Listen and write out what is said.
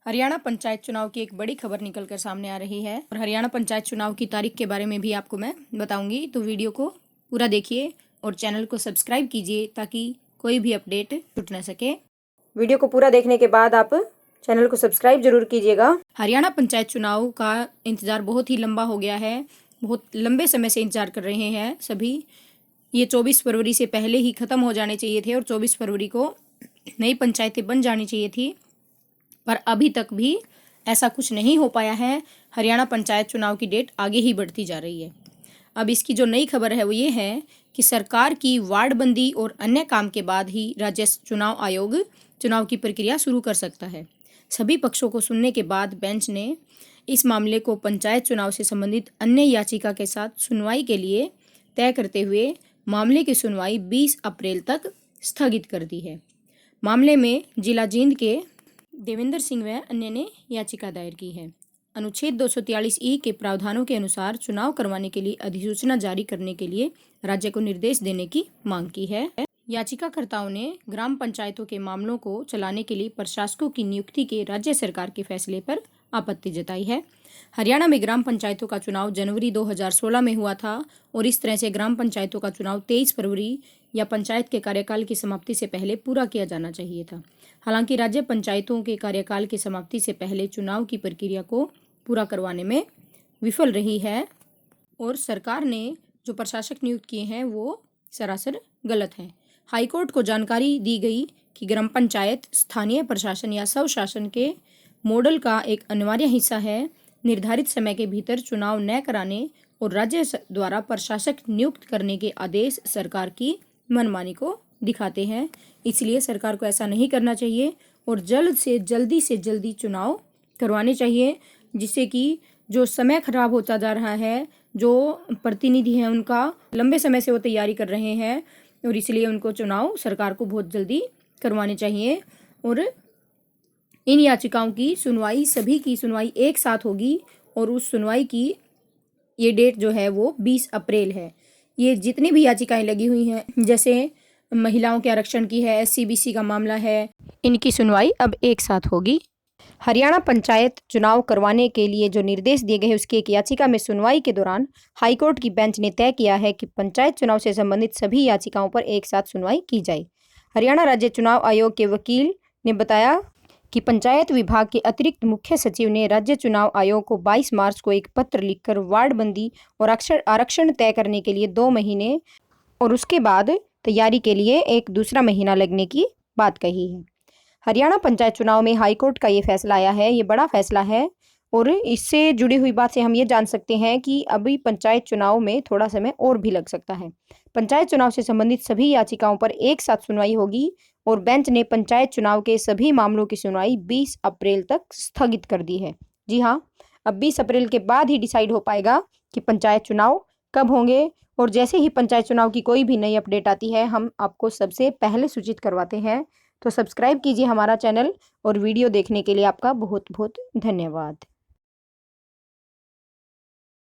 हरियाणा पंचायत चुनाव की एक बड़ी खबर निकलकर सामने आ रही है और हरियाणा पंचायत चुनाव की तारीख के बारे में भी आपको मैं बताऊंगी। तो वीडियो को पूरा देखिए और चैनल को सब्सक्राइब कीजिए ताकि कोई भी अपडेट छूट न सके। वीडियो को पूरा देखने के बाद आप चैनल को सब्सक्राइब जरूर कीजिएगा। हरियाणा पंचायत चुनाव का इंतजार बहुत ही लंबा हो गया है, बहुत लंबे समय से इंतजार कर रहे हैं सभी। ये 24 फरवरी से पहले ही खत्म हो जाने चाहिए थे और 24 फरवरी को नई पंचायतें बन जानी चाहिए थी, पर अभी तक भी ऐसा कुछ नहीं हो पाया है। हरियाणा पंचायत चुनाव की डेट आगे ही बढ़ती जा रही है। अब इसकी जो नई खबर है वो ये है कि सरकार की वार्डबंदी और अन्य काम के बाद ही राज्य चुनाव आयोग चुनाव की प्रक्रिया शुरू कर सकता है। सभी पक्षों को सुनने के बाद बेंच ने इस मामले को पंचायत चुनाव से संबंधित अन्य याचिका के साथ सुनवाई के लिए तय करते हुए मामले की सुनवाई 20 अप्रैल तक स्थगित कर दी है। मामले में जिला जींद के देवेंद्र सिंह व अन्य ने याचिका दायर की है। अनुच्छेद 243(ई) के प्रावधानों के अनुसार चुनाव करवाने के लिए अधिसूचना जारी करने के लिए राज्य को निर्देश देने की मांग की है। याचिकाकर्ताओं ने ग्राम पंचायतों के मामलों को चलाने के लिए प्रशासकों की नियुक्ति के राज्य सरकार के फैसले पर आपत्ति जताई है। हरियाणा में ग्राम पंचायतों का चुनाव जनवरी 2016 में हुआ था और इस तरह से ग्राम पंचायतों का चुनाव 23 फरवरी या पंचायत के कार्यकाल की समाप्ति से पहले पूरा किया जाना चाहिए था। हालांकि राज्य पंचायतों के कार्यकाल की समाप्ति से पहले चुनाव की प्रक्रिया को पूरा करवाने में विफल रही है और सरकार ने जो प्रशासक नियुक्त किए हैं वो सरासर गलत हैं। हाईकोर्ट को जानकारी दी गई कि ग्राम पंचायत स्थानीय प्रशासन या स्वशासन के मॉडल का एक अनिवार्य हिस्सा है। निर्धारित समय के भीतर चुनाव न कराने और राज्य द्वारा प्रशासक नियुक्त करने के आदेश सरकार की मनमानी को दिखाते हैं। इसलिए सरकार को ऐसा नहीं करना चाहिए और जल्दी से जल्दी चुनाव करवाने चाहिए, जिससे कि जो समय खराब होता जा रहा है, जो प्रतिनिधि हैं उनका लंबे समय से वो तैयारी कर रहे हैं और इसलिए उनको चुनाव सरकार को बहुत जल्दी करवाने चाहिए। और इन याचिकाओं की सुनवाई, सभी की सुनवाई एक साथ होगी और उस सुनवाई की ये डेट जो है वो 20 अप्रैल है। ये जितनी भी याचिकाएं लगी हुई हैं, जैसे महिलाओं के आरक्षण की है, SC/BC का मामला है, इनकी सुनवाई अब एक साथ होगी। हरियाणा पंचायत चुनाव करवाने के लिए जो निर्देश दिए गए हैं उसकी एक याचिका में सुनवाई के दौरान हाईकोर्ट की बेंच ने तय किया है कि पंचायत चुनाव से संबंधित सभी याचिकाओं पर एक साथ सुनवाई की जाए। हरियाणा राज्य चुनाव आयोग के वकील ने बताया कि पंचायत विभाग के अतिरिक्त मुख्य सचिव ने राज्य चुनाव आयोग को 22 मार्च को एक पत्र लिखकर वार्डबंदी और आरक्षण तय करने के लिए 2 महीने और उसके बाद तैयारी के लिए एक दूसरा महीना लगने की बात कही है। हरियाणा पंचायत चुनाव में हाईकोर्ट का ये फैसला आया है, ये बड़ा फैसला है और इससे जुड़ी हुई बात से हम ये जान सकते हैं कि अभी पंचायत चुनाव में थोड़ा समय और भी लग सकता है। पंचायत चुनाव से संबंधित सभी याचिकाओं पर एक साथ सुनवाई होगी और बेंच ने पंचायत चुनाव के सभी मामलों की सुनवाई 20 अप्रैल तक स्थगित कर दी है। जी हाँ, अब 20 अप्रैल के बाद ही डिसाइड हो पाएगा कि पंचायत चुनाव कब होंगे और जैसे ही पंचायत चुनाव की कोई भी नई अपडेट आती है हम आपको सबसे पहले सूचित करवाते हैं। तो सब्सक्राइब कीजिए हमारा चैनल और वीडियो देखने के लिए आपका बहुत बहुत धन्यवाद।